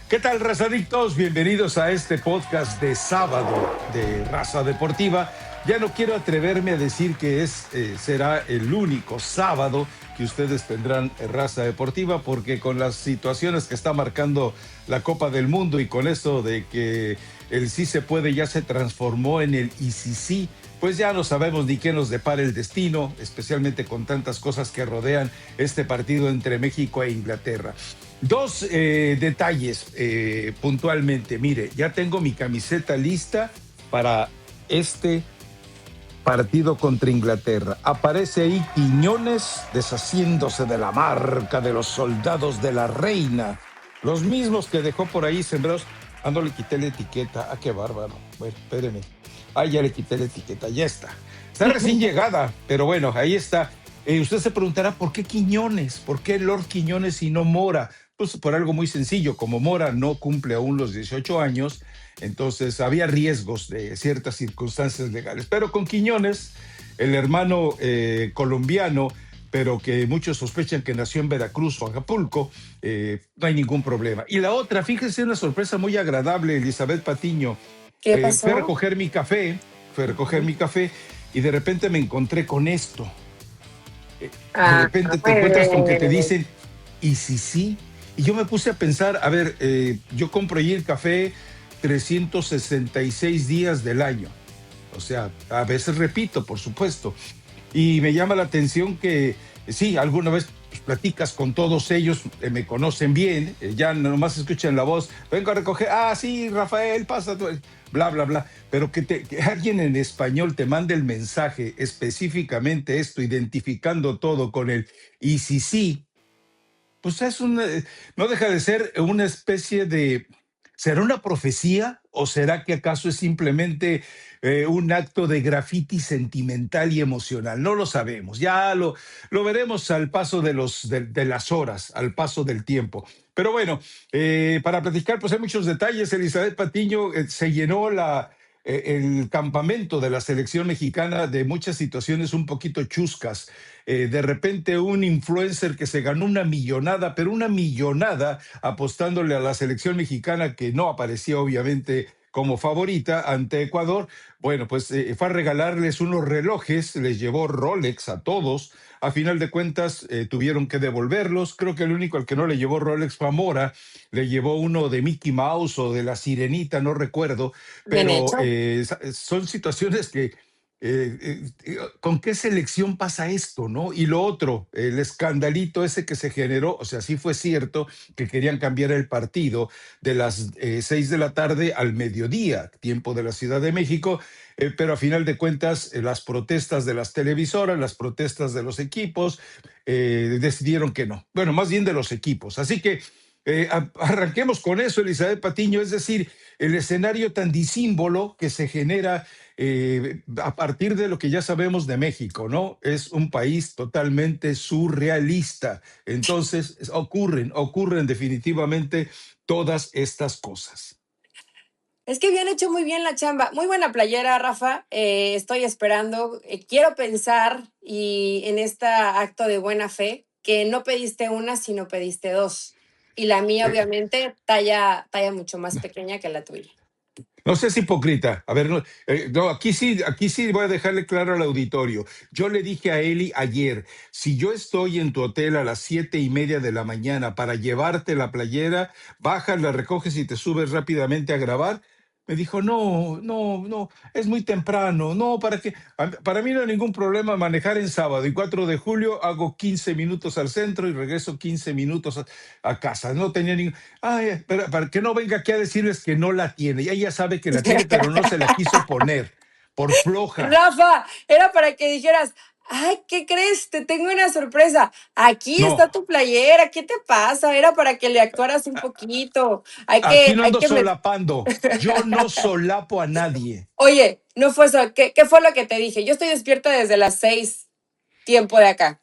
¿Qué tal, razadictos? Bienvenidos a este podcast de sábado de Raza Deportiva. Ya no quiero atreverme a decir que será el único sábado que ustedes tendrán Raza Deportiva, porque con las situaciones que está marcando la Copa del Mundo y con esto de que el sí se puede ya se transformó en el y sí sí, pues ya no sabemos ni qué nos depara el destino, especialmente con tantas cosas que rodean este partido entre México e Inglaterra. Dos detalles puntualmente. Mire, ya tengo mi camiseta lista para este partido contra Inglaterra. Aparece ahí Quiñones deshaciéndose de la marca de los soldados de la reina. Los mismos que dejó por ahí sembrados. Ah, no le quité la etiqueta. Ah, qué bárbaro. Bueno, espéreme. Ah, ya le quité la etiqueta. Ya está. Está recién llegada, pero bueno, ahí está. Usted se preguntará, ¿por qué Quiñones? ¿Por qué Lord Quiñones y no Mora? Pues por algo muy sencillo. Como Mora no cumple aún los 18 años, entonces había riesgos de ciertas circunstancias legales. Pero con Quiñones, el hermano colombiano, pero que muchos sospechan que nació en Veracruz o Acapulco, no hay ningún problema. Y la otra, fíjense, una sorpresa muy agradable, Elizabeth Patiño. ¿Qué Fui a pasó? recoger mi café y de repente me encontré con esto. De Ah, repente te muy encuentras con que te bien. dicen, ¿y si sí? Y yo me puse a pensar, a ver, yo compro allí el café 366 días del año. O sea, a veces repito, por supuesto. Y me llama la atención que, sí, alguna vez pues, platicas con todos ellos, me conocen bien, ya nomás escuchan la voz, vengo a recoger, ah, sí, Rafael, pasa, bla, bla, bla. Pero que alguien en español te mande el mensaje específicamente esto, identificando todo con el y si sí, pues no deja de ser una especie de, ¿será una profecía o será que acaso es simplemente un acto de graffiti sentimental y emocional? No lo sabemos, lo veremos al paso de las horas, al paso del tiempo. Pero bueno, para platicar, pues hay muchos detalles. Elizabeth Patiño se llenó el campamento de la selección mexicana de muchas situaciones un poquito chuscas. De repente un influencer que se ganó una millonada, pero una millonada apostándole a la selección mexicana que no aparecía obviamente como favorita ante Ecuador. Bueno, pues fue a regalarles unos relojes, les llevó Rolex a todos. A final de cuentas tuvieron que devolverlos. Creo que el único al que no le llevó Rolex fue a Mora, le llevó uno de Mickey Mouse o de la Sirenita, no recuerdo, Bien pero hecho. son situaciones que ¿con qué selección pasa esto, no? Y lo otro, el escandalito ese que se generó, o sea, sí fue cierto que querían cambiar el partido de las 6 de la tarde al mediodía, tiempo de la Ciudad de México, pero a final de cuentas las protestas de las televisoras, las protestas de los equipos, decidieron que no. Bueno, más bien de los equipos. Así que arranquemos con eso, Elizabeth Patiño, es decir, el escenario tan disímbolo que se genera a partir de lo que ya sabemos de México, ¿no? Es un país totalmente surrealista. Entonces, ocurren definitivamente todas estas cosas. Es que habían hecho muy bien la chamba. Muy buena playera, Rafa. Estoy esperando. Quiero pensar y en este acto de buena fe que no pediste una, sino pediste dos. Y la mía, Eh, obviamente, talla mucho más pequeña que la tuya. No seas hipócrita. A ver, no, no, aquí sí voy a dejarle claro al auditorio. Yo le dije a Eli ayer, si yo estoy en tu hotel a las 7:30 de la mañana para llevarte la playera, bajas, la recoges y te subes rápidamente a grabar. Me dijo, no, no, no, es muy temprano. No, ¿para qué? Para mí no hay ningún problema manejar en sábado. Y 4 de julio hago 15 minutos al centro y regreso 15 minutos a casa. No tenía ningún... Ay, pero para que no venga aquí a decirles que no la tiene. Y ella sabe que la tiene, pero no se la quiso poner por floja. Rafa, era para que dijeras, ay, ¿qué crees? Te tengo una sorpresa. Aquí está No, tu playera. ¿Qué te pasa? Era para que le actuaras un poquito. Hay aquí que, no hay ando que solapando. Yo no solapo a nadie. Oye, no fue eso. ¿Qué fue lo que te dije? Yo estoy despierta desde las 6, tiempo de acá.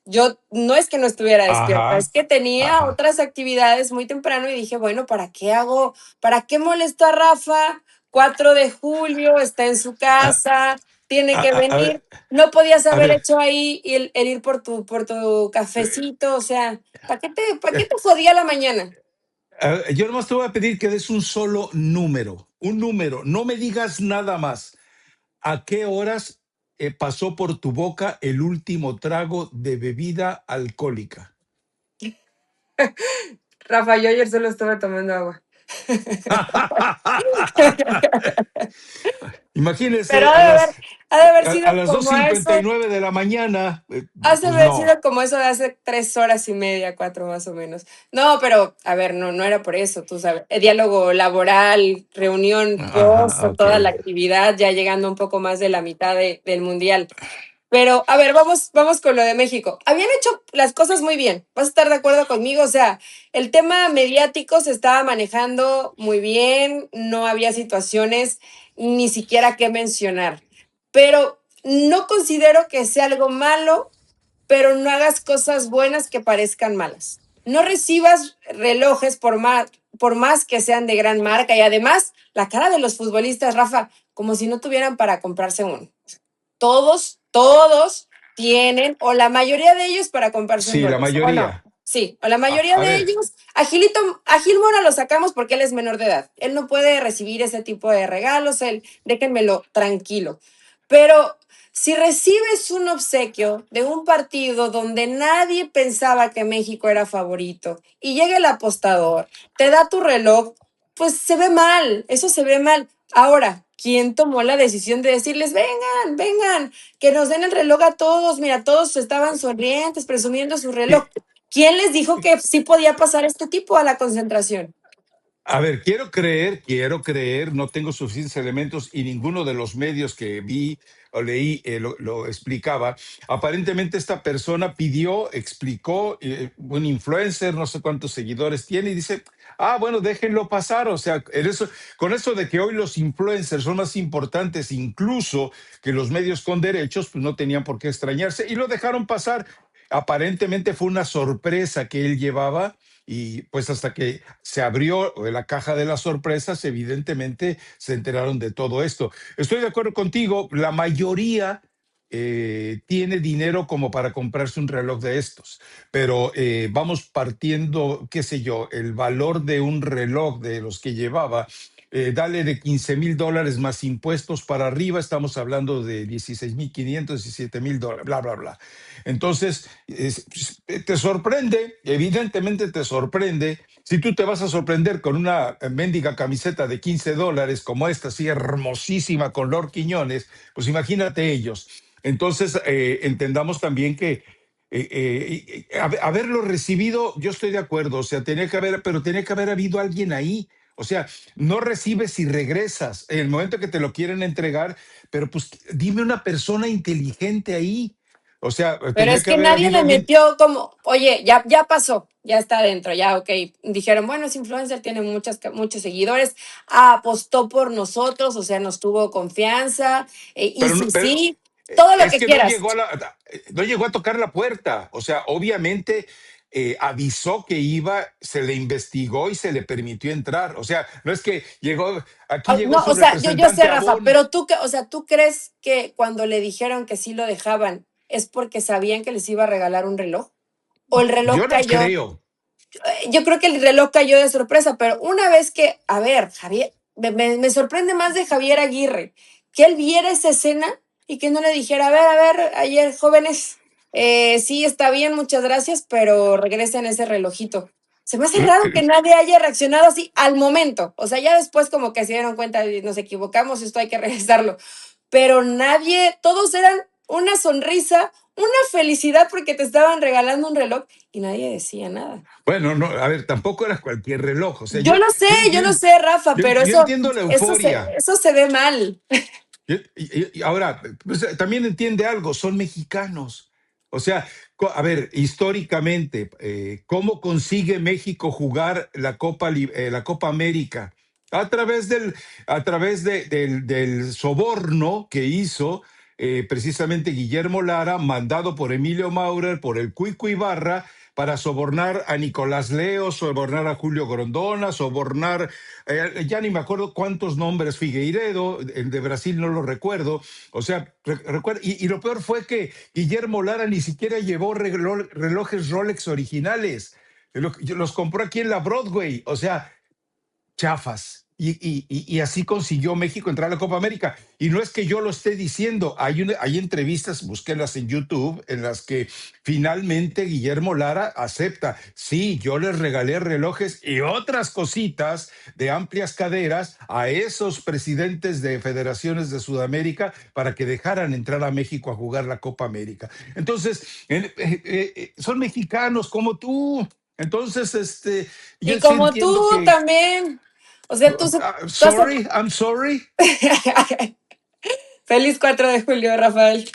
Yo no es que no estuviera despierta, es Ajá, que tenía ajá. otras actividades muy temprano y dije, bueno, ¿para qué hago? ¿Para qué molesto a Rafa? 4 de julio, está en su A, casa, tiene que a ver, venir. No podías a haber ver. hecho ahí el ir por tu eh, cafecito, o sea, ¿para qué te eh, jodía la mañana? Yo nomás te voy a pedir que des un solo número, un número. No me digas nada más. ¿A qué horas pasó por tu boca el último trago de bebida alcohólica? Rafa, yo ayer solo estuve tomando agua. Pero Imagínese a las, ha de haber a sido las dos como cincuenta y eso. nueve de la mañana, Ha de pues haber no. sido como eso de hace 3 horas y media, 4 más o menos. No, pero a ver, no era por eso, tú sabes. El diálogo laboral, reunión post, Ajá, ok. toda la actividad, ya llegando un poco más de la mitad del mundial. Pero, a ver, vamos con lo de México. Habían hecho las cosas muy bien. ¿Vas a estar de acuerdo conmigo? O sea, el tema mediático se estaba manejando muy bien, no había situaciones ni siquiera que mencionar. Pero no considero que sea algo malo, pero no hagas cosas buenas que parezcan malas. No recibas relojes por más que sean de gran marca y además la cara de los futbolistas, Rafa, como si no tuvieran para comprarse uno. Todos tienen, o la mayoría de ellos, para comprarse un Sí, la Rolex, ¿o no? mayoría. Sí, o la mayoría A de ver, ellos. A Gil Mora lo sacamos porque él es menor de edad. Él no puede recibir ese tipo de regalos, déjenmelo tranquilo. Pero si recibes un obsequio de un partido donde nadie pensaba que México era favorito y llega el apostador, te da tu reloj, pues se ve mal, eso se ve mal. Ahora, ¿quién tomó la decisión de decirles, vengan, que nos den el reloj a todos? Mira, todos estaban sonrientes, presumiendo su reloj. sí, ¿Quién les dijo que sí podía pasar este tipo a la concentración? a ver, quiero creer, no tengo suficientes elementos y ninguno de los medios que vi o leí lo explicaba. Aparentemente esta persona pidió, explicó, un influencer, no sé cuántos seguidores tiene y dice, bueno, déjenlo pasar. O sea, con eso de que hoy los influencers son más importantes incluso que los medios con derechos, pues no tenían por qué extrañarse y lo dejaron pasar. Aparentemente fue una sorpresa que él llevaba y pues hasta que se abrió la caja de las sorpresas, evidentemente se enteraron de todo esto. Estoy de acuerdo contigo, la mayoría tiene dinero como para comprarse un reloj de estos, pero vamos partiendo, qué sé yo, el valor de un reloj de los que llevaba. Dale de $15,000 más impuestos para arriba, estamos hablando de 16,500, $17,000, bla, bla, bla. Entonces, te sorprende, evidentemente te sorprende. Si tú te vas a sorprender con una mendiga camiseta de $15, como esta, así hermosísima con Lord Quiñones, pues imagínate ellos. Entonces, entendamos también que haberlo recibido, yo estoy de acuerdo, o sea, pero tenía que haber habido alguien ahí. O sea, no recibes y regresas en el momento que te lo quieren entregar, pero pues dime una persona inteligente ahí. O sea, Pero tenía es que que haber nadie habido le alguien, metió como, oye, ya pasó, ya está adentro, ya, ok. Dijeron, bueno, es influencer, tiene muchos seguidores, apostó por nosotros, o sea, nos tuvo confianza, y pero, sí, pero sí, todo lo es que que quieras. no llegó a tocar la puerta. O sea, obviamente avisó que iba, se le investigó y se le permitió entrar. O sea, no es que aquí llegó No, su o sea, yo sé, representante Rafa, Abón. pero o sea, ¿tú crees que cuando le dijeron que sí lo dejaban es porque sabían que les iba a regalar un reloj? ¿O el reloj Yo no cayó? creo. Yo creo que el reloj cayó de sorpresa, pero una vez que, a ver, Javier, me sorprende más de Javier Aguirre, que él viera esa escena y que no le dijera, a ver, ayer jóvenes, sí, está bien, muchas gracias, pero regresen ese relojito. Se me hace raro que nadie haya reaccionado así al momento. O sea, ya después como que se dieron cuenta y nos equivocamos, esto hay que regresarlo. Pero nadie, todos eran una sonrisa, una felicidad porque te estaban regalando un reloj y nadie decía nada. Bueno, no, a ver, tampoco era cualquier reloj. O sea, Yo lo sé, Rafa, pero yo entiendo la eso se, euforia. eso se ve mal. Y ahora, pues, también entiende algo, son mexicanos. O sea, a ver, históricamente, ¿cómo consigue México jugar la Copa América? A través del soborno que hizo precisamente Guillermo Lara, mandado por Emilio Maurer, por el Cuico Ibarra, para sobornar a Nicolás Leo, sobornar a Julio Grondona, sobornar, ya ni me acuerdo cuántos nombres, Figueiredo, el de Brasil no lo recuerdo. O sea, recuerda, y lo peor fue que Guillermo Lara ni siquiera llevó relojes Rolex originales. Yo los compró aquí en la Broadway, o sea, chafas. Y así consiguió México entrar a la Copa América. Y no es que yo lo esté diciendo, hay entrevistas, búsquenlas en YouTube, en las que finalmente Guillermo Lara acepta, sí, yo les regalé relojes y otras cositas de amplias caderas a esos presidentes de federaciones de Sudamérica para que dejaran entrar a México a jugar la Copa América. Entonces, son mexicanos como tú. Entonces, Y yo sí como tú entiendo que también, o sea, tú sorry, I'm sorry. Feliz 4 de julio, Rafael,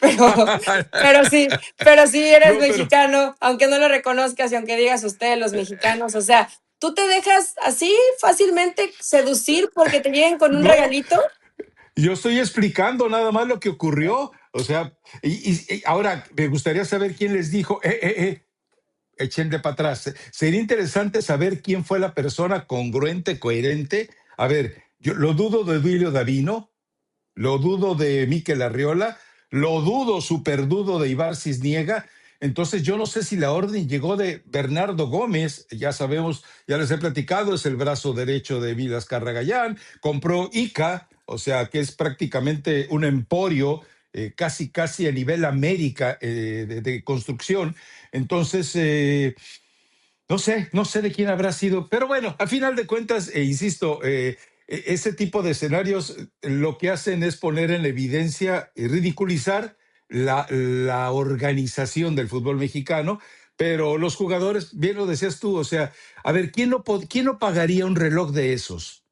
pero sí, pero sí eres No, pero mexicano, aunque no lo reconozcas y aunque digas ustedes los mexicanos, o sea, ¿tú te dejas así fácilmente seducir porque te lleguen con un no, regalito? yo estoy explicando nada más lo que ocurrió. O sea, y ahora me gustaría saber quién les dijo, echen de para atrás. Sería interesante saber quién fue la persona congruente, coherente. A ver, yo lo dudo de Duilio Davino, lo dudo de Mikel Arriola, lo dudo, super dudo de Ibar Cisniega. Entonces yo no sé si la orden llegó de Bernardo Gómez, ya sabemos, ya les he platicado, es el brazo derecho de Vilas Carragayán, compró ICA, o sea que es prácticamente un emporio, casi casi a nivel América de construcción. Entonces, no sé de quién habrá sido, pero bueno, a final de cuentas, insisto, ese tipo de escenarios lo que hacen es poner en evidencia y ridiculizar la organización del fútbol mexicano, pero los jugadores, bien lo decías tú, o sea, a ver, ¿quién no pagaría un reloj de esos?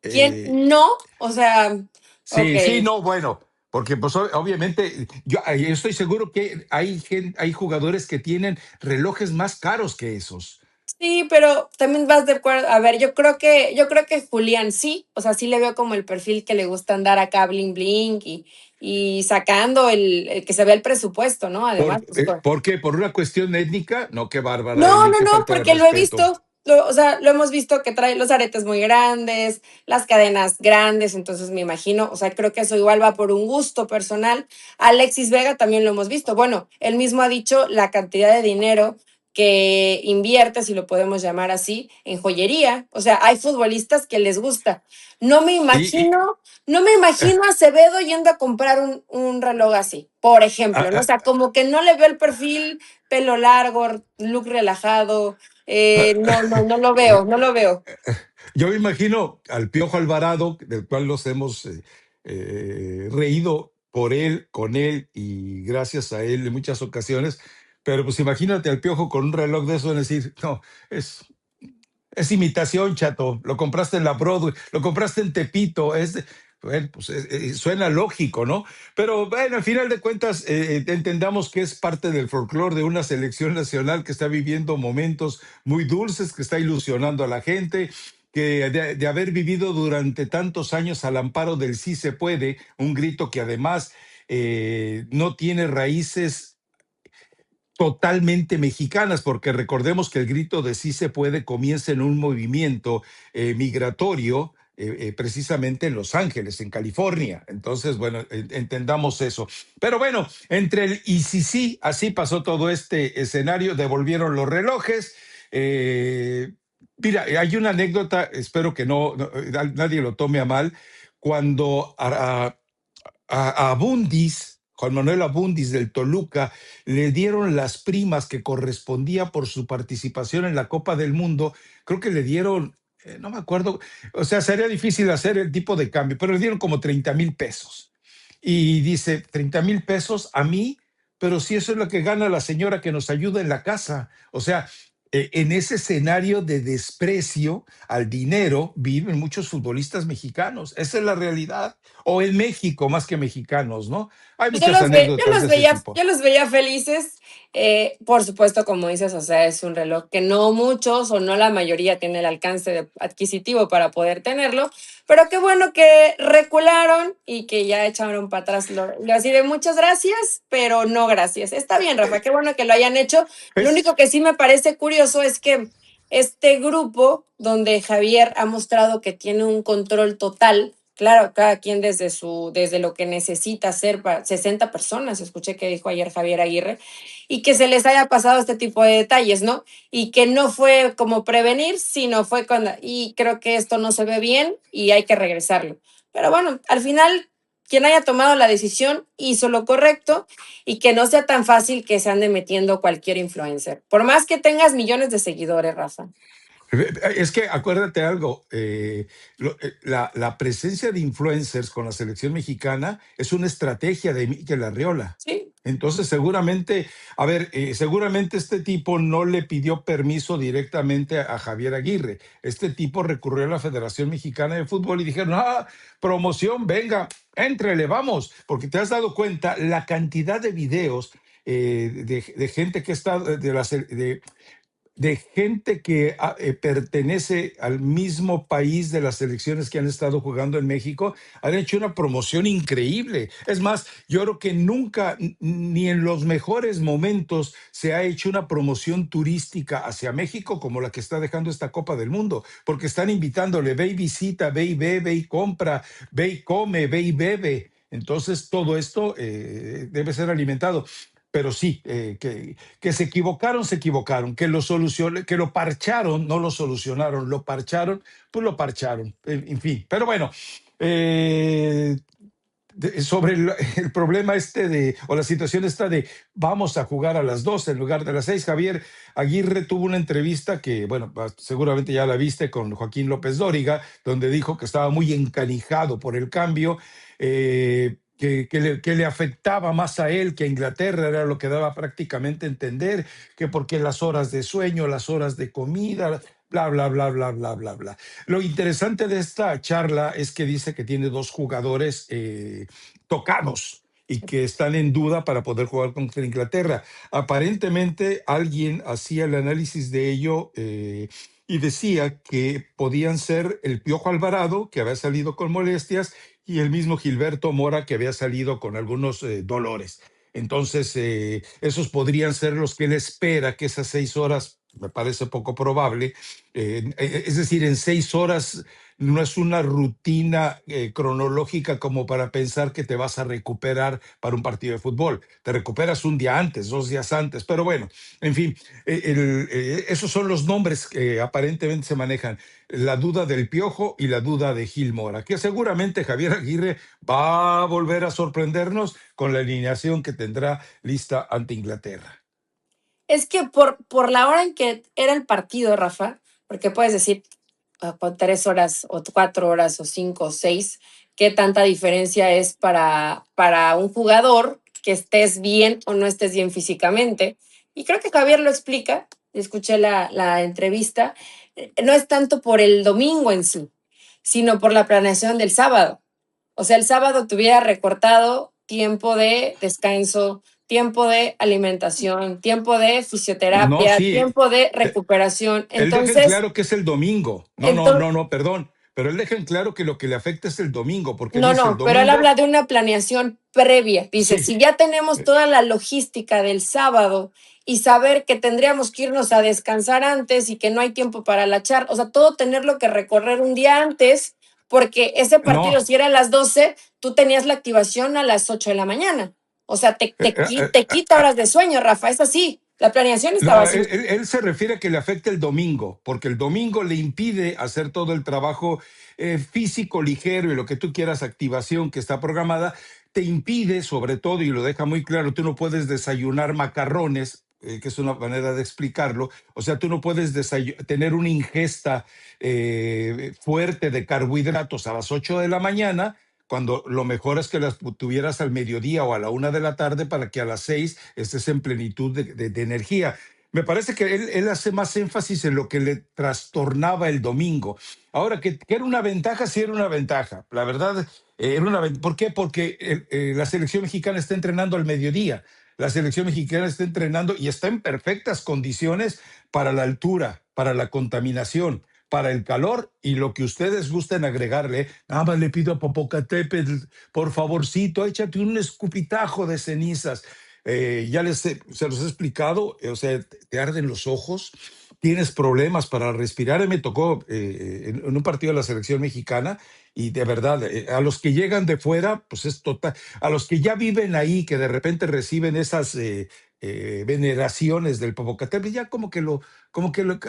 ¿Quién Eh, no? O sea, ok. sí, sí, no, bueno, porque pues obviamente yo estoy seguro que hay jugadores que tienen relojes más caros que esos. Sí, pero también vas de acuerdo. A ver, yo creo que Julián sí, o sea, sí le veo como el perfil que le gusta andar acá bling bling y sacando el que se vea el presupuesto, ¿no? Además, pues, ¿Por qué? ¿Por una cuestión étnica? No, qué bárbara, no, Eli, no, qué no, falta de porque lo he respeto. visto, o sea, lo hemos visto que trae los aretes muy grandes, las cadenas grandes, entonces me imagino, o sea, creo que eso igual va por un gusto personal. Alexis Vega también lo hemos visto. Bueno, él mismo ha dicho la cantidad de dinero que invierte, si lo podemos llamar así, en joyería. O sea, hay futbolistas que les gusta. No me Y, imagino, no me eh, imagino a Acevedo yendo a comprar un reloj así, por ah, ejemplo, ¿no? O ah, sea, como que no le veo el perfil, pelo largo, look relajado. No, no, no lo eh, veo, no lo veo. yo me imagino al Piojo Alvarado, del cual nos hemos reído por él, con él y gracias a él en muchas ocasiones, pero pues imagínate al Piojo con un reloj de eso, en decir, no, es, es imitación, chato. Lo compraste en la Broadway, lo compraste en Tepito. Bueno, pues suena lógico, ¿no? Pero bueno, al final de cuentas, entendamos que es parte del folclore de una selección nacional que está viviendo momentos muy dulces, que está ilusionando a la gente, que de haber vivido durante tantos años al amparo del sí se puede, un grito que además no tiene raíces totalmente mexicanas, porque recordemos que el grito de sí se puede comienza en un movimiento migratorio, precisamente en Los Ángeles, en California. Entonces, bueno, entendamos eso. Pero bueno, entre el y sí, sí, así pasó todo este escenario, devolvieron los relojes. eh, Mira, hay una anécdota, espero que nadie lo tome a mal, cuando a Abundis, Juan Manuel Abundis del Toluca, le dieron las primas que correspondía por su participación en la Copa del Mundo. Creo que le dieron, no me acuerdo, o sea, sería difícil hacer el tipo de cambio, pero le dieron como 30,000 pesos. Y dice, 30,000 pesos a mí, pero si eso es lo que gana la señora que nos ayuda en la casa. O sea, en ese escenario de desprecio al dinero viven muchos futbolistas mexicanos. Esa es la realidad. O en México, más que mexicanos, ¿no? Hay Pues yo muchas los, ve, anécdotas de ese yo tipo. los veía felices. Por supuesto, como dices, o sea, es un reloj que no muchos o no la mayoría tiene el alcance adquisitivo para poder tenerlo, pero qué bueno que recularon y que ya echaron para atrás. Así de muchas gracias, pero no gracias. Está bien, Rafa, Eh, qué bueno que lo hayan hecho. Lo Es, único que sí me parece curioso es que este grupo, donde Javier ha mostrado que tiene un control total, Claro, cada quien desde lo que necesita hacer para 60 personas, escuché que dijo ayer Javier Aguirre, y que se les haya pasado este tipo de detalles, ¿no? Y que no fue como prevenir, sino fue cuando, y creo que esto no se ve bien y hay que regresarlo. Pero bueno, al final, quien haya tomado la decisión hizo lo correcto y que no sea tan fácil que se ande metiendo cualquier influencer. Por más que tengas millones de seguidores, Rafa. Es que acuérdate algo, la presencia de influencers con la selección mexicana es una estrategia de Mikel Arriola. Sí, Entonces, seguramente, a ver, seguramente este tipo no le pidió permiso directamente a Javier Aguirre. Este tipo recurrió a la Federación Mexicana de Fútbol y dijeron, promoción, venga, éntrele, vamos, porque te has dado cuenta la cantidad de videos de gente que está de gente que pertenece al mismo país de las selecciones que han estado jugando en México, han hecho una promoción increíble. Es más, yo creo que nunca, ni en los mejores momentos, se ha hecho una promoción turística hacia México como la que está dejando esta Copa del Mundo, porque están invitándole, ve y visita, ve y bebe y compra, ve y come, ve y bebe. Entonces, todo esto debe ser alimentado. Pero sí, que se equivocaron, que lo parcharon, no lo solucionaron, lo parcharon, pues lo parcharon, en fin. Pero bueno, eh, sobre el problema o la situación esta de vamos a jugar a las 12 en lugar de las 6, Javier Aguirre tuvo una entrevista que, bueno, seguramente ya la viste con Joaquín López Dóriga, donde dijo que estaba muy encanijado por el cambio, que le afectaba más a él que a Inglaterra, era lo que daba prácticamente a entender, que porque las horas de sueño, las horas de comida, bla, bla, bla, bla, bla, bla, bla. Lo interesante de esta charla es que dice que tiene dos jugadores tocados y que están en duda para poder jugar contra Inglaterra. Aparentemente alguien hacía el análisis de ello y decía que podían ser el Piojo Alvarado, que había salido con molestias, y el mismo Gilberto Mora, que había salido con algunos dolores. Entonces, esos podrían ser los que él espera que esas 6 horas, me parece poco probable, es decir, en 6 horas no es una rutina cronológica como para pensar que te vas a recuperar para un partido de fútbol. Te recuperas un día antes, 2 días antes, pero bueno, en fin, esos son los nombres que aparentemente se manejan. La duda del Piojo y la duda de Gil Mora, que seguramente Javier Aguirre va a volver a sorprendernos con la alineación que tendrá lista ante Inglaterra. es que por la hora en que era el partido, Rafa, porque puedes decir, con 3 horas o 4 horas o 5 o 6, qué tanta diferencia es para un jugador que estés bien o no estés bien físicamente. Y creo que Javier lo explica, escuché la entrevista, no es tanto por el domingo en sí, sino por la planeación del sábado. O sea, el sábado te hubiera recortado tiempo de descanso, tiempo de alimentación, tiempo de No, fisioterapia, sí, tiempo de recuperación. él deja en Entonces, claro que es el domingo. No, no, entonces no, no, perdón. Pero él deja en claro que lo que le afecta es el domingo, porque él no, dice el no, pero él domingo, habla de una planeación previa. Dice, sí, si ya tenemos eh, toda la logística del sábado y saber que tendríamos que irnos a descansar antes y que no hay tiempo para la charla, o sea, todo tenerlo que recorrer un día antes, porque ese partido, no. si era a las 12, tú tenías la activación a las 8 de la mañana. O sea, te quita horas de sueño, Rafa, es así. La planeación estaba No, así. él se refiere a que le afecta el domingo, porque el domingo le impide hacer todo el trabajo físico, ligero y lo que tú quieras, activación que está programada, te impide sobre todo, y lo deja muy claro, tú no puedes desayunar macarrones, que es una manera de explicarlo, o sea, tú no puedes tener una ingesta fuerte de carbohidratos a las 8 de la mañana, cuando lo mejor es que las tuvieras al mediodía o a la 1 de la tarde para que a las 6 estés en plenitud de energía. Me parece que él hace más énfasis en lo que le trastornaba el domingo. Ahora, que era una ventaja, sí era una ventaja. La verdad, era una ventaja. ¿Por qué? Porque la selección mexicana está entrenando al mediodía. La selección mexicana está entrenando y está en perfectas condiciones para la altura, para la contaminación, para el calor y lo que ustedes gusten agregarle. Nada más le pido a Popocatépetl, por favorcito, échate un escupitajo de cenizas. Ya se los he explicado, o sea, te arden los ojos, tienes problemas para respirar. Y me tocó en un partido de la selección mexicana y de verdad, a los que llegan de fuera, pues es total, a los que ya viven ahí, que de repente reciben esas veneraciones del Popocatépetl, ya como que lo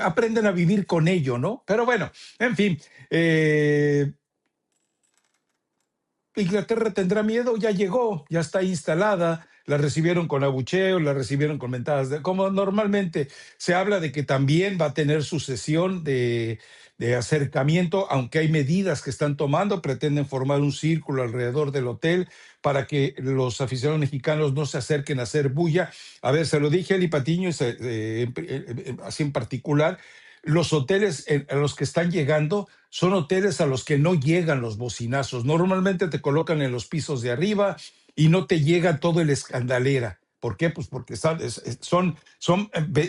aprenden a vivir con ello, ¿no? Pero bueno, en fin, eh, Inglaterra tendrá miedo, ya llegó, ya está instalada, la recibieron con abucheos, la recibieron con mentadas, como normalmente se habla de que también va a tener su sesión de acercamiento, aunque hay medidas que están tomando, pretenden formar un círculo alrededor del hotel para que los aficionados mexicanos no se acerquen a hacer bulla. A ver, se lo dije a Eli Patiño, así en particular, los hoteles a los que están llegando son hoteles a los que no llegan los bocinazos. Normalmente te colocan en los pisos de arriba y no te llega todo el escandalera. ¿Por qué? Pues porque son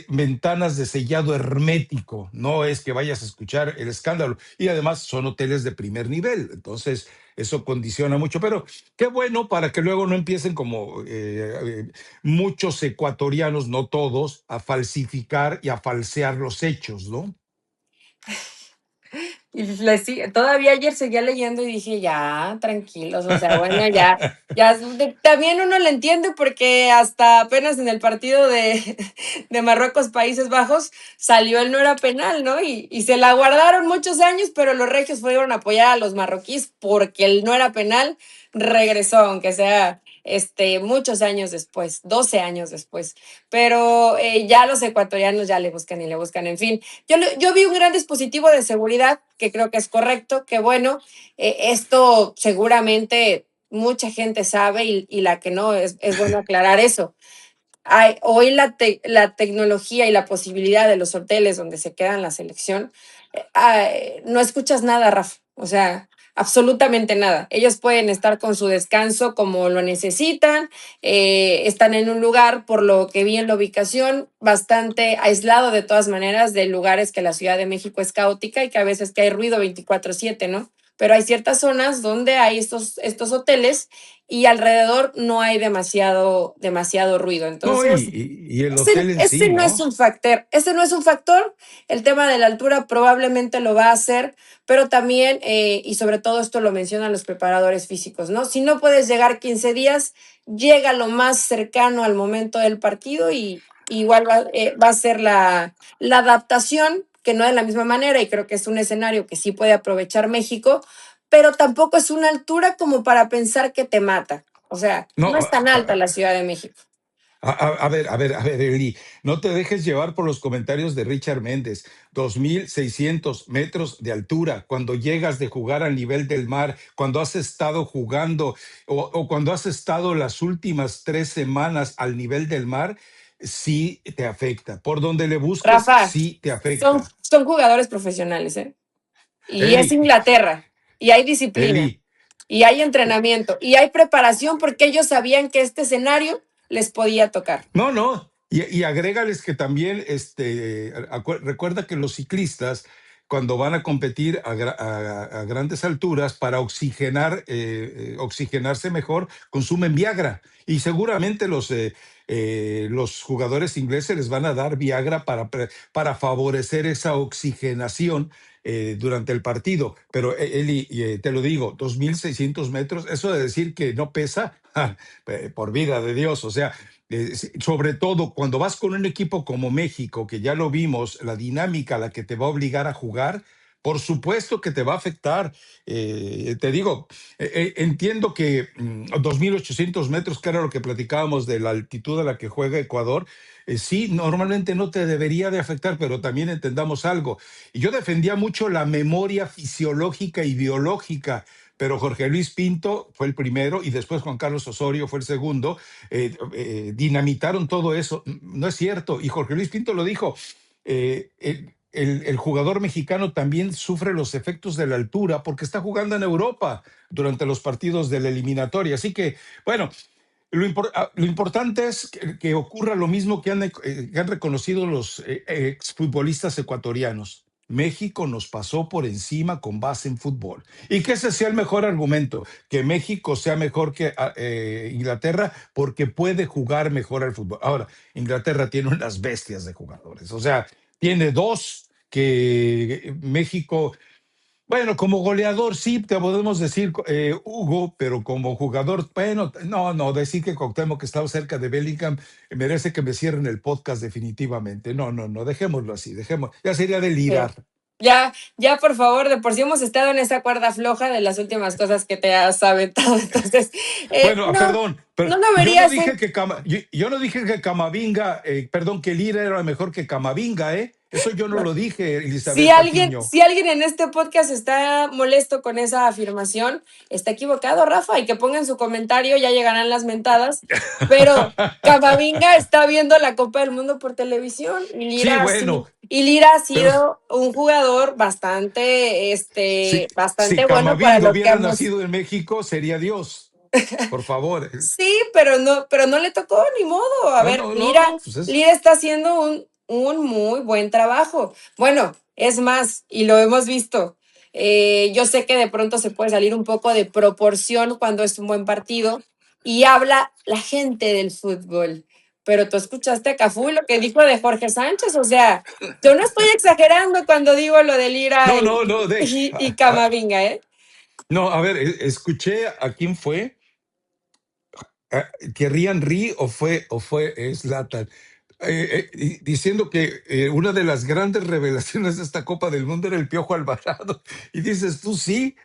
ventanas de sellado hermético, no es que vayas a escuchar el escándalo. Y además son hoteles de primer nivel, entonces eso condiciona mucho. Pero qué bueno para que luego no empiecen como muchos ecuatorianos, no todos, a falsificar y a falsear los hechos, ¿no? Y todavía ayer seguía leyendo y dije, ya, tranquilos, o sea, bueno, ya, también uno le entiende porque hasta apenas en el partido de Marruecos-Países Bajos salió el no era penal, ¿no? Y se la guardaron muchos años, pero los regios fueron a apoyar a los marroquíes porque el no era penal regresó, aunque sea muchos años después, 12 años después. Pero ya los ecuatorianos ya le buscan y le buscan, en fin. Yo vi un gran dispositivo de seguridad que creo que es correcto, que bueno, esto seguramente mucha gente sabe y la que no, es bueno aclarar eso. Hoy la tecnología y la posibilidad de los hoteles donde se quedan la selección, no escuchas nada, Rafa. O sea, absolutamente nada. Ellos pueden estar con su descanso como lo necesitan, están en un lugar, por lo que vi en la ubicación, bastante aislado de todas maneras de lugares que la Ciudad de México es caótica y que a veces que hay ruido 24/7, ¿no? Pero hay ciertas zonas donde hay estos hoteles y alrededor no hay demasiado ruido. No, Entonces, y el hotel en ese sí, no es ¿no? un factor, ese no es un factor. El tema de la altura probablemente lo va a hacer, pero también, y sobre todo esto lo mencionan los preparadores físicos, ¿no? Si no puedes llegar 15 días, llega lo más cercano al momento del partido y igual va a ser la adaptación, que no de la misma manera, y creo que es un escenario que sí puede aprovechar México, pero tampoco es una altura como para pensar que te mata. O sea, No, no es tan alta la Ciudad de México. a ver, Eli, no te dejes llevar por los comentarios de Richard Méndez. 2,600 metros de altura, cuando llegas de jugar al nivel del mar, cuando has estado jugando o cuando has estado las últimas 3 semanas al nivel del mar, sí te afecta. Por donde le busques, Rafa, sí te son, afecta. son jugadores profesionales, ¿eh? Y es Eli, Inglaterra, y hay disciplina, Eli, y hay entrenamiento, y hay preparación porque ellos sabían que este escenario les podía tocar. no, no. Y agrégales que también, recuerda que los ciclistas, cuando van a competir a grandes alturas, para oxigenarse mejor, consumen Viagra. Y seguramente los jugadores ingleses les van a dar Viagra para favorecer esa oxigenación durante el partido. Pero, Eli, te lo digo, 2,600 metros, eso de decir que no pesa, por vida de Dios, o sea, sobre todo cuando vas con un equipo como México, que ya lo vimos, la dinámica a la que te va a obligar a jugar, por supuesto que te va a afectar. Te digo, entiendo que 2,800 metros, que era lo que platicábamos de la altitud a la que juega Ecuador, sí, normalmente no te debería de afectar, pero también entendamos algo. Y yo defendía mucho la memoria fisiológica y biológica, pero Jorge Luis Pinto fue el primero y después Juan Carlos Osorio fue el segundo. Dinamitaron todo eso. No es cierto. Y Jorge Luis Pinto lo dijo. El jugador mexicano también sufre los efectos de la altura porque está jugando en Europa durante los partidos de la eliminatoria. Así que, bueno, lo importante es que ocurra lo mismo que han reconocido los exfutbolistas ecuatorianos. México nos pasó por encima con base en fútbol. Y que ese sea el mejor argumento, que México sea mejor que Inglaterra porque puede jugar mejor al fútbol. Ahora, Inglaterra tiene unas bestias de jugadores. O sea, tiene dos que México, bueno, como goleador sí, te podemos decir Hugo, pero como jugador, bueno, no, no, decir que Cuauhtémoc que estaba cerca de Bellingham merece que me cierren el podcast definitivamente. No, no, no, dejémoslo así, dejemos, ya sería Sí. delirar. Ya, ya, por favor, de por sí hemos estado en esa cuerda floja de las últimas cosas que te has aventado. Entonces, Bueno, no, perdón, pero no lo yo no verías dije en. que yo no dije que Camavinga, perdón, que Lira era mejor que Camavinga, ¿eh? Eso yo no lo dije, Elizabeth Patiño. Si alguien en este podcast está molesto con esa afirmación, está equivocado, Rafa, y que ponga en su comentario, ya llegarán las mentadas. Pero Camavinga está viendo la Copa del Mundo por televisión Sí, bueno, Y Lira ha pero sido un jugador si bastante bueno para Camavinga lo que hubiera hemos. nacido en México, sería Dios, por favor. Sí, pero no le tocó ni modo. A No, ver, no, no, no, pues es. Lira está haciendo un muy buen trabajo. Bueno, es más, y lo hemos visto. Yo sé que de pronto se puede salir un poco de proporción cuando es un buen partido y habla la gente del fútbol. Pero tú escuchaste a Cafú lo que dijo de Jorge Sánchez, o sea, yo no estoy exagerando cuando digo lo de Lira No, no, no, y Camavinga, ¿eh? no, a ver, escuché a quién fue, Thierry Henry o fue Zlatan, diciendo que una de las grandes revelaciones de esta Copa del Mundo era el Piojo Alvarado. Y dices tú sí,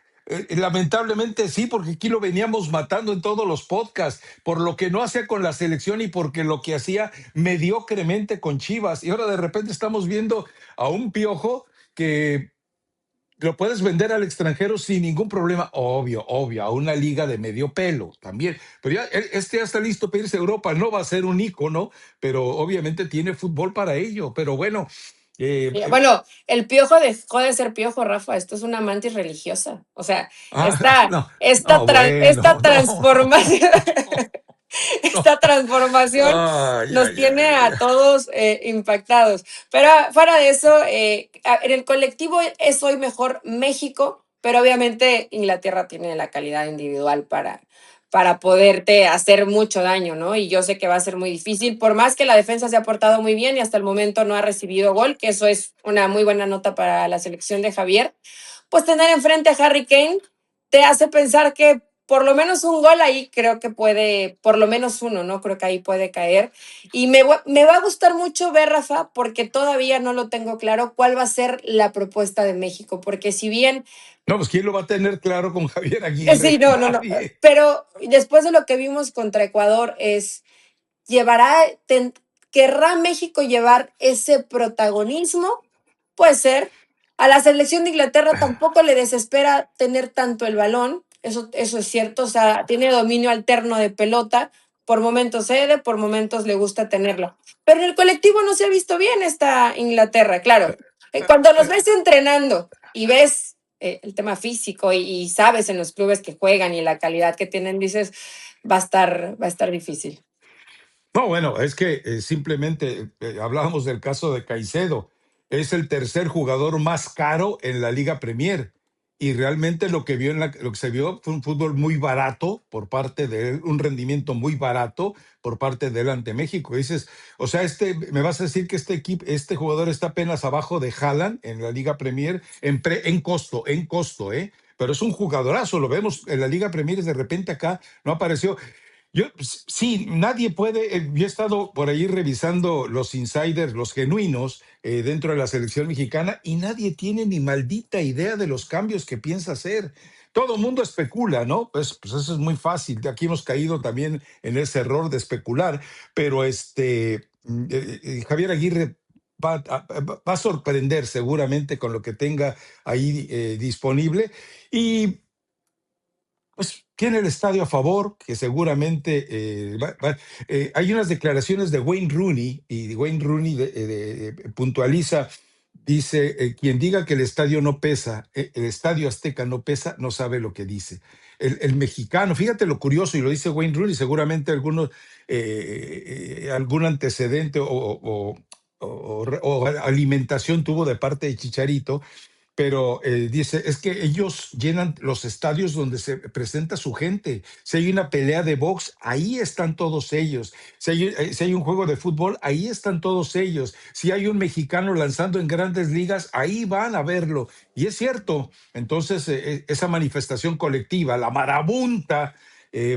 lamentablemente sí, porque aquí lo veníamos matando en todos los podcasts, por lo que no hacía con la selección y porque lo que hacía mediocremente con Chivas. Y ahora de repente estamos viendo a un Piojo que lo puedes vender al extranjero sin ningún problema, obvio, obvio, a una liga de medio pelo también. Pero ya, ya está listo para irse a Europa, no va a ser un ícono, pero obviamente tiene fútbol para ello. Pero bueno, eh, eh, Bueno, el piojo dejó de ser piojo, Rafa. Esto es una mantis religiosa. O sea, no, no, esta bueno, no, transformación, no. esta transformación Ay, nos ay, ay, tiene ay. a todos impactados. Pero fuera de eso, en el colectivo es hoy mejor México, pero obviamente Inglaterra tiene la calidad individual para poderte hacer mucho daño, ¿no? Y yo sé que va a ser muy difícil, por más que la defensa se ha portado muy bien y hasta el momento no ha recibido gol, que eso es una muy buena nota para la selección de Javier, pues tener enfrente a Harry Kane te hace pensar que por lo menos un gol ahí creo que puede, por lo menos uno, ¿no? Creo que ahí puede caer. Y me va a gustar mucho ver, Rafa, porque todavía no lo tengo claro cuál va a ser la propuesta de México, porque si bien No, pues ¿quién lo va a tener claro con Javier Aguirre? sí, no, no, no. Nadie. Pero después de lo que vimos contra Ecuador es, llevará, querrá México llevar ese protagonismo, puede ser. A la selección de Inglaterra tampoco le desespera tener tanto el balón, eso es cierto, o sea, tiene dominio alterno de pelota, por momentos cede, por momentos le gusta tenerla. Pero en el colectivo no se ha visto bien esta Inglaterra, claro. Cuando los ves entrenando y ves el tema físico y sabes en los clubes que juegan y la calidad que tienen, dices, va a estar difícil. No, bueno, es que simplemente hablábamos del caso de Caicedo. Es el tercer jugador más caro en la Liga Premier. Y realmente lo que se vio fue un fútbol muy barato por parte de él, un rendimiento muy barato por parte de él ante México. Dices, o sea, me vas a decir que este jugador está apenas abajo de Haaland en la Liga Premier en costo, ¿eh? Pero es un jugadorazo, lo vemos en la Liga Premier y de repente acá no apareció. Sí, nadie puede. Yo he estado por ahí revisando los insiders, los genuinos, dentro de la selección mexicana y nadie tiene ni maldita idea de los cambios que piensa hacer. Todo el mundo especula, ¿no? Pues eso es muy fácil. Aquí hemos caído también en ese error de especular, pero Javier Aguirre va a sorprender seguramente con lo que tenga ahí disponible. Y pues tiene el estadio a favor, que seguramente hay unas declaraciones de Wayne Rooney, y Wayne Rooney puntualiza, dice, quien diga que el estadio no pesa, el estadio Azteca no pesa, no sabe lo que dice. El mexicano, fíjate lo curioso, y lo dice Wayne Rooney, seguramente algún antecedente o alimentación tuvo de parte de Chicharito, pero dice, es que ellos llenan los estadios donde se presenta su gente. Si hay una pelea de box, ahí están todos ellos. Si hay un juego de fútbol, ahí están todos ellos. Si hay un mexicano lanzando en grandes ligas, ahí van a verlo. Y es cierto, entonces esa manifestación colectiva, la marabunta,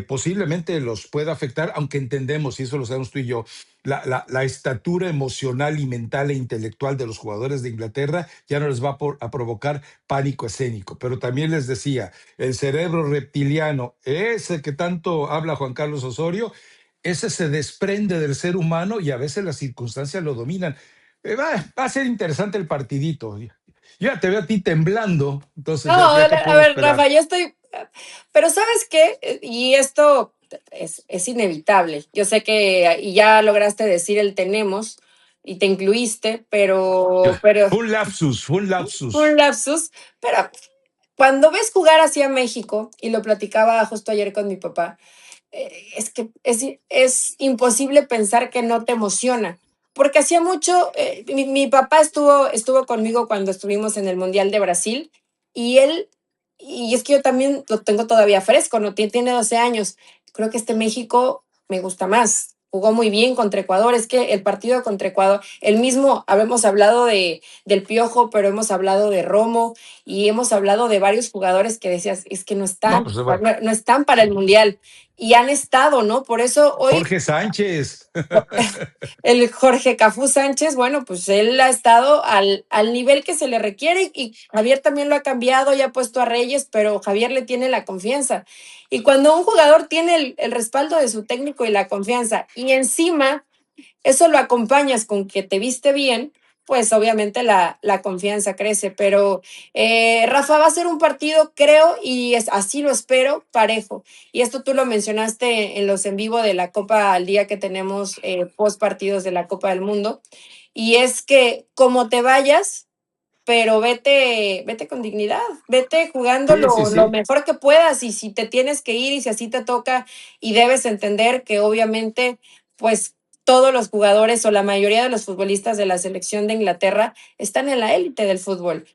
posiblemente los pueda afectar, aunque entendemos, y eso lo sabemos tú y yo, la estatura emocional y mental e intelectual de los jugadores de Inglaterra ya no les va a provocar pánico escénico. Pero también les decía, el cerebro reptiliano, ese que tanto habla Juan Carlos Osorio, ese se desprende del ser humano y a veces las circunstancias lo dominan. Va a ser interesante el partidito. Yo ya te veo a ti temblando, entonces No, ya que a puedo ver, Rafa, esperar. yo estoy, pero ¿sabes qué? Y esto es inevitable. Yo sé que y ya lograste decir el tenemos y te incluiste, pero Fue un un lapsus. lapsus, pero cuando ves jugar así a México, y lo platicaba justo ayer con mi papá, es que es imposible pensar que no te emociona, porque hacía mucho, mi papá estuvo conmigo cuando estuvimos en el Mundial de Brasil y él, y es que yo también lo tengo todavía fresco, ¿no? Tiene 12 años. Creo que este México me gusta más. Jugó muy bien contra Ecuador. Es que el partido contra Ecuador, el mismo, habíamos hablado del Piojo, pero hemos hablado de Romo y hemos hablado de varios jugadores que decías, es que no No, están, pues no están para el Mundial y han estado, ¿no? Por eso hoy Jorge Sánchez. el Jorge Cafú Sánchez, bueno, pues él ha estado al nivel que se le requiere y Javier también lo ha cambiado y ha puesto a Reyes, pero Javier le tiene la confianza. Y cuando un jugador tiene el respaldo de su técnico y la confianza y encima eso lo acompañas con que te viste bien, pues obviamente la confianza crece. Pero Rafa, va a ser un partido, creo, y así lo espero, parejo. Y esto tú lo mencionaste en los en vivo de la Copa al día que tenemos post partidos de la Copa del Mundo. Y es que como te vayas, pero vete con dignidad, vete jugando Sí, sí, lo sí. mejor que puedas y si te tienes que ir y si así te toca y debes entender que obviamente pues todos los jugadores o la mayoría de los futbolistas de la selección de Inglaterra están en la élite del fútbol.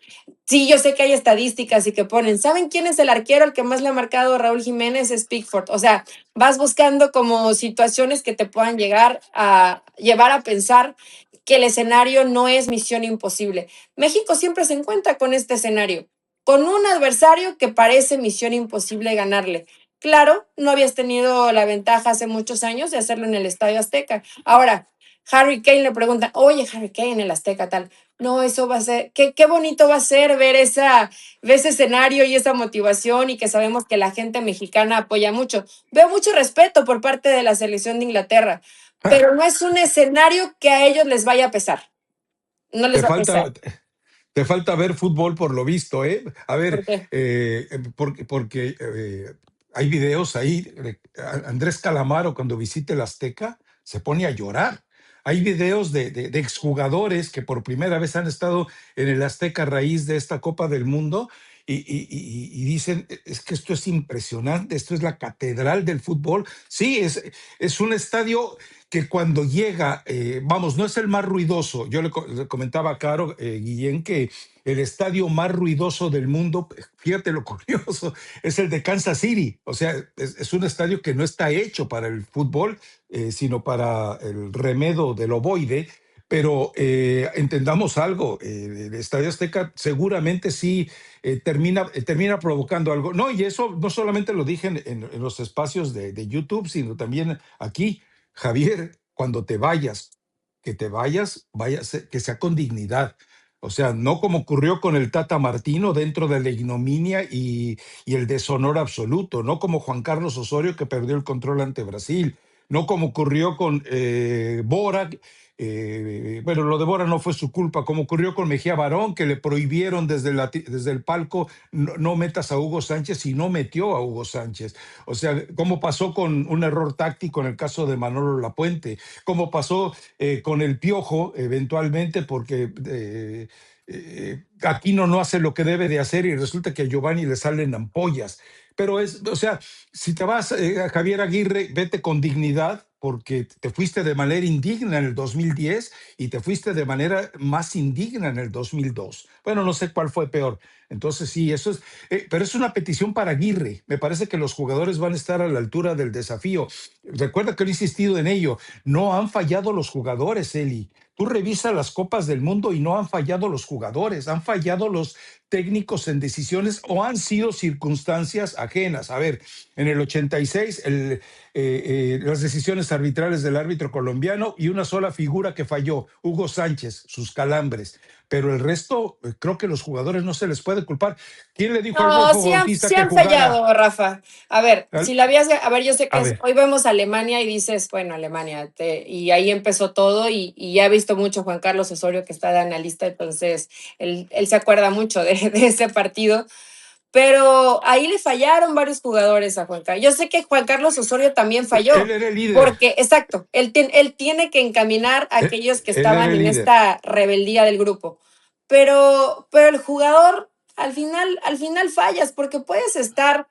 Sí, yo sé que hay estadísticas y que ponen, ¿saben quién es el arquero al que más le ha marcado Raúl Jiménez? Es Pickford. O sea, vas buscando como situaciones que te puedan llegar a llevar a pensar que el escenario no es misión imposible. México siempre se encuentra con este escenario, con un adversario que parece misión imposible ganarle. Claro, no habías tenido la ventaja hace muchos años de hacerlo en el Estadio Azteca. Ahora, Harry Kane le pregunta, oye, Harry Kane en el Azteca, tal. No, eso va a ser, qué bonito va a ser ver ese escenario y esa motivación y que sabemos que la gente mexicana apoya mucho. Veo mucho respeto por parte de la selección de Inglaterra, pero no es un escenario que a ellos les vaya a pesar. No les Te va a pesar. falta, te falta ver fútbol por lo visto, ¿eh? A ver, ¿Por qué? porque hay videos ahí. Andrés Calamaro, cuando visite el Azteca, se pone a llorar. Hay videos de exjugadores que por primera vez han estado en el Azteca a raíz de esta Copa del Mundo y dicen, es que esto es impresionante, esto es la catedral del fútbol. Sí, es un estadio que cuando llega, vamos, no es el más ruidoso. Yo le comentaba a Caro, Guillén, que el estadio más ruidoso del mundo, fíjate lo curioso, es el de Kansas City. O sea, es un estadio que no está hecho para el fútbol, sino para el remedo del ovoide. Pero entendamos algo, el Estadio Azteca seguramente sí termina provocando algo. No, y eso no solamente lo dije en los espacios de YouTube, sino también aquí. Javier, cuando te vayas, que sea con dignidad. O sea, no como ocurrió con el Tata Martino dentro de la ignominia y el deshonor absoluto, no como Juan Carlos Osorio que perdió el control ante Brasil, no como ocurrió con Bora. Bueno, lo de Bora no fue su culpa, como ocurrió con Mejía Barón, que le prohibieron desde el palco no metas a Hugo Sánchez y no metió a Hugo Sánchez. O sea, como pasó con un error táctico en el caso de Manolo Lapuente, como pasó con el Piojo eventualmente, porque Aquino no hace lo que debe de hacer y resulta que a Giovanni le salen ampollas. Pero o sea, si te vas, Javier Aguirre, vete con dignidad, porque te fuiste de manera indigna en el 2010 y te fuiste de manera más indigna en el 2002. Bueno, no sé cuál fue peor. Entonces sí, eso es, pero es una petición para Aguirre. Me parece que los jugadores van a estar a la altura del desafío. Recuerda que he insistido en ello. No han fallado los jugadores, Eli. Tú revisas las copas del mundo y no han fallado los jugadores, han fallado los técnicos en decisiones o han sido circunstancias ajenas. A ver, en el 86, las decisiones arbitrales del árbitro colombiano y una sola figura que falló, Hugo Sánchez, sus calambres. Pero el resto, creo que los jugadores no se les puede culpar. ¿Quién le dijo a No, Adolfo Bautista sí que han jugara? fallado, Rafa. A ver, si Al- la habías, a ver, yo sé que A ver, hoy vemos a Alemania y dices, bueno, Alemania, y ahí empezó todo y ya he visto mucho a Juan Carlos Osorio que está de analista, entonces él se acuerda mucho de ese partido, pero ahí le fallaron varios jugadores a Juan Carlos. Yo sé que Juan Carlos Osorio también él falló, era el líder. porque, exacto, él tiene que encaminar a aquellos que Él era estaban el en líder. esta rebeldía del grupo. Pero el jugador al final fallas, porque puedes estar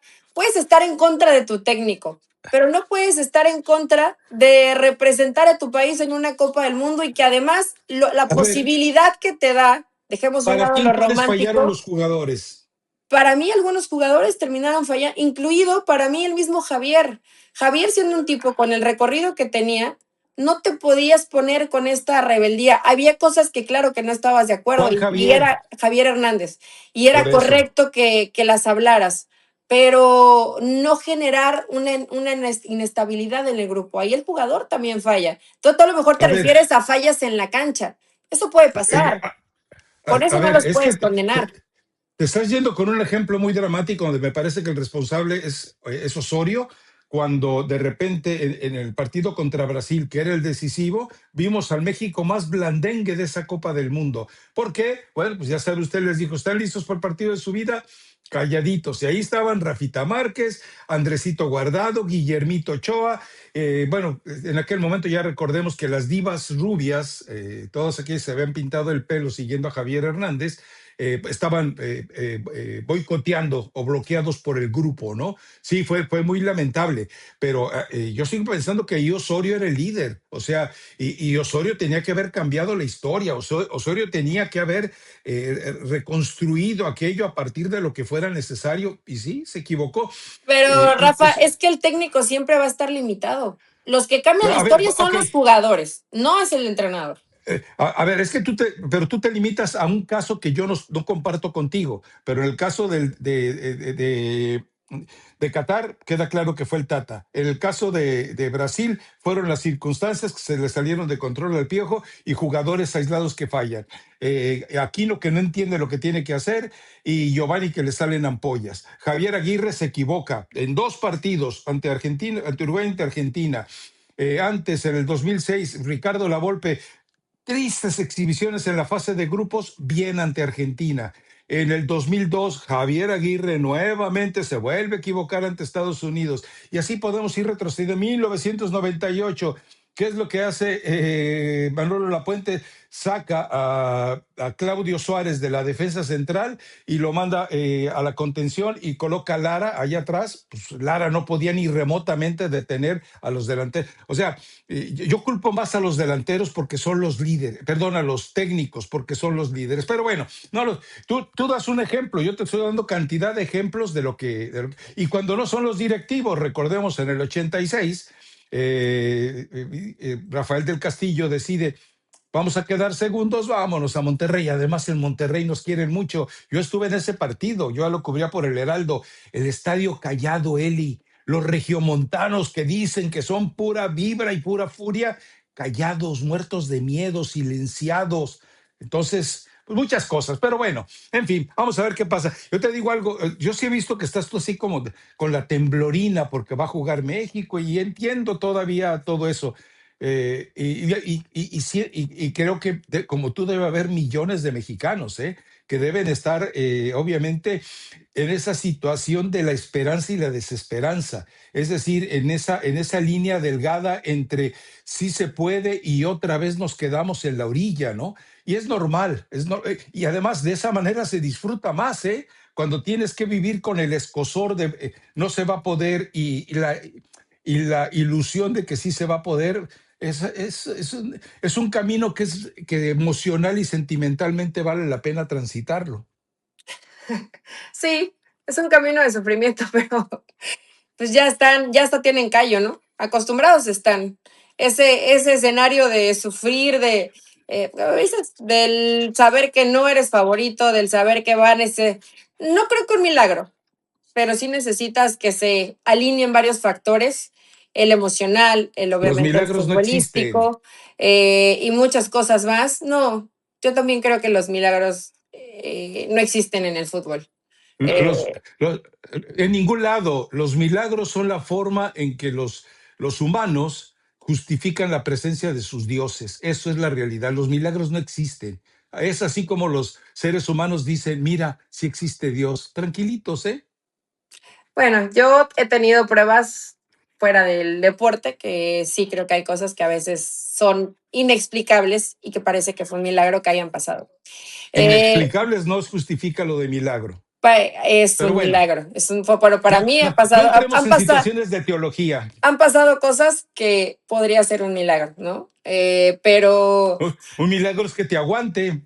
en contra de tu técnico, pero no puedes estar en contra de representar a tu país en una Copa del Mundo y que además la A ver, posibilidad que te da, dejemos a un ¿para lado quién lo crees fallaron romántico, los jugadores? para mí algunos jugadores terminaron fallando, incluido para mí el mismo Javier. Javier siendo un tipo con el recorrido que tenía, no te podías poner con esta rebeldía. Había cosas que claro que no estabas de acuerdo ¿Cuál y Javier? era Javier Hernández y Por era eso. correcto que las hablaras, pero no generar una inestabilidad en el grupo. Ahí el jugador también falla. Tú a lo mejor te A ver, refieres a fallas en la cancha. Eso puede eh, pasar. a, Con a eso no ver, los es que puedes condenar. te estás yendo con un ejemplo muy dramático donde me parece que el responsable es Osorio, cuando de repente en el partido contra Brasil, que era el decisivo, vimos al México más blandengue de esa Copa del Mundo. ¿Por qué? Bueno, pues ya sabe usted, les dijo, ¿están listos para el partido de su vida? Calladitos. Y ahí estaban Rafita Márquez, Andresito Guardado, Guillermito Ochoa. Bueno, en aquel momento ya recordemos que las divas rubias, todos aquí se habían pintado el pelo siguiendo a Javier Hernández, estaban boicoteando o bloqueados por el grupo, ¿no? Sí, fue muy lamentable, pero yo sigo pensando que ahí Osorio era el líder, o sea, y Osorio tenía que haber cambiado la historia, Osorio tenía que haber reconstruido aquello a partir de lo que fuera necesario, y sí, se equivocó. Pero Y Rafa, es que el técnico siempre va a estar limitado. Los que cambian la a ver, historia son ok, los jugadores, no es el entrenador. a ver, es que pero tú te limitas a un caso que yo no comparto contigo, pero en el caso de Qatar queda claro que fue el Tata. En el caso de Brasil fueron las circunstancias que se le salieron de control al Piojo y jugadores aislados que fallan. Aquino que no entiende lo que tiene que hacer y Giovanni que le salen ampollas. Javier Aguirre se equivoca en dos partidos ante Argentina, ante Uruguay y ante Argentina. Antes, en el 2006, Ricardo Lavolpe tristes exhibiciones en la fase de grupos, bien ante Argentina. En el 2002, Javier Aguirre nuevamente se vuelve a equivocar ante Estados Unidos. Y así podemos ir retrocediendo. 1998, ¿qué es lo que hace Manolo Lapuente? Saca a Claudio Suárez de la defensa central y lo manda a la contención y coloca a Lara allá atrás. Pues Lara no podía ni remotamente detener a los delanteros. O sea, yo culpo más a los delanteros porque son los líderes, perdón, a los técnicos porque son los líderes. Pero bueno, no, tú das un ejemplo, yo te estoy dando cantidad de ejemplos y cuando no son los directivos, recordemos en el 86, Rafael del Castillo decide: vamos a quedar segundos, vámonos a Monterrey. Además, en Monterrey nos quieren mucho. Yo estuve en ese partido, yo lo cubría por el Heraldo. El estadio callado, Eli. Los regiomontanos que dicen que son pura vibra y pura furia, callados, muertos de miedo, silenciados. Entonces, pues muchas cosas. Pero bueno, en fin, vamos a ver qué pasa. Yo te digo algo, yo sí he visto que estás tú así como con la temblorina porque va a jugar México y entiendo todavía todo eso. Y creo que como tú debe haber millones de mexicanos que deben estar obviamente en esa situación de la esperanza y la desesperanza, es decir, en esa línea delgada entre sí se puede y otra vez nos quedamos en la orilla, ¿no? Y es normal, y además de esa manera se disfruta más, ¿eh? Cuando tienes que vivir con el escozor de no se va a poder y la ilusión de que sí se va a poder, Es un camino que emocional y sentimentalmente vale la pena transitarlo. Sí, es un camino de sufrimiento, pero pues ya hasta tienen callo, ¿no? Acostumbrados están. Ese escenario de sufrir, a veces del saber que no eres favorito, del saber que van no creo que un milagro, pero sí necesitas que se alineen varios factores, el emocional, Los obviamente el milagros no existen. futbolístico, y muchas cosas más. No, yo también creo que los milagros no existen en el fútbol. Los, Eh, los- en ningún lado. Los milagros son la forma en que los humanos justifican la presencia de sus dioses. Eso es la realidad. Los milagros no existen. Es así como los seres humanos dicen, mira, si existe Dios. Tranquilitos, ¿eh? Bueno, yo he tenido pruebas fuera del deporte que sí creo que hay cosas que a veces son inexplicables y que parece que fue un milagro que hayan pasado. Eh, Inexplicables no justifica lo de milagro. es Pero un bueno, milagro, pero para no, mí no, no entremos en situaciones de teología. han pasado cosas que podría ser un milagro, ¿no? Pero Un milagro es que te aguante.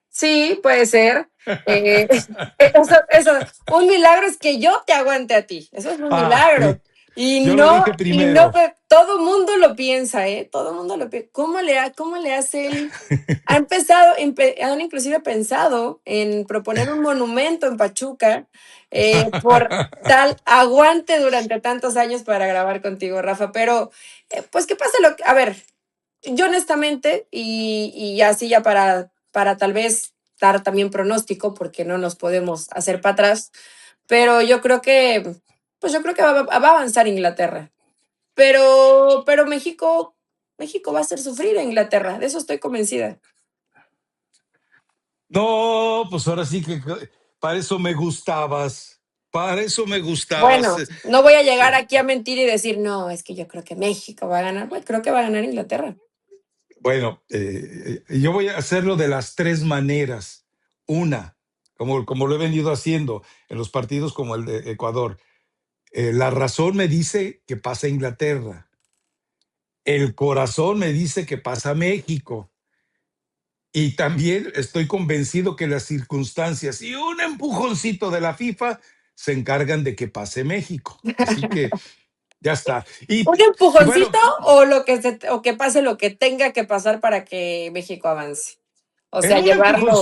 sí, puede ser. Eso, un milagro es que yo te aguante a ti. Eso es un Ah, milagro. Y yo lo dije no, primero. todo mundo lo piensa, ¿eh? Todo mundo lo piensa. Cómo le hace él? Han inclusive pensado en proponer un monumento en Pachuca por tal aguante durante tantos años para grabar contigo, Rafa. Pero, pues, ¿qué pasa? A ver, yo honestamente, y así ya para tal vez dar también pronóstico, porque no nos podemos hacer para atrás, pero yo creo que va a avanzar Inglaterra. Pero México va a hacer sufrir a Inglaterra, de eso estoy convencida. No, pues ahora sí que para eso me gustabas. Para eso me gustabas. Bueno, no voy a llegar aquí a mentir y decir, no, es que yo creo que México va a ganar. Bueno, creo que va a ganar Inglaterra. Bueno, yo voy a hacerlo de las tres maneras. Una, como lo he venido haciendo en los partidos como el de Ecuador. La razón me dice que pasa Inglaterra. El corazón me dice que pasa México. Y también estoy convencido que las circunstancias y un empujoncito de la FIFA se encargan de que pase México. Así que ya está. Un Y bueno, empujoncito o que pase lo que tenga que pasar para que México avance. O sea, llevarlo.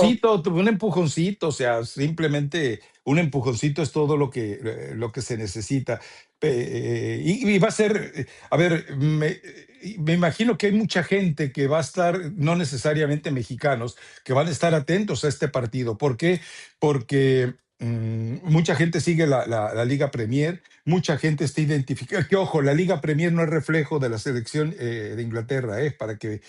un empujoncito, o sea, simplemente un empujoncito es todo lo que se necesita. Y va a ser, a ver, me imagino que hay mucha gente que va a estar, no necesariamente mexicanos, que van a estar atentos a este partido. ¿Por qué? Porque mucha gente sigue la Liga Premier, mucha gente está identificada. Que ojo, la Liga Premier no es reflejo de la selección de Inglaterra, para que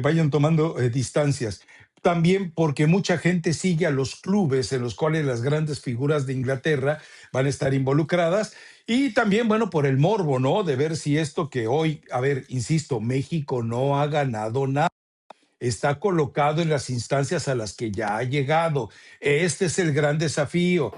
vayan tomando distancias. También porque mucha gente sigue a los clubes en los cuales las grandes figuras de Inglaterra van a estar involucradas. Y también, bueno, por el morbo, ¿no? De ver si esto que hoy, a ver, insisto, México no ha ganado nada. Está colocado en las instancias a las que ya ha llegado. Este es el gran desafío.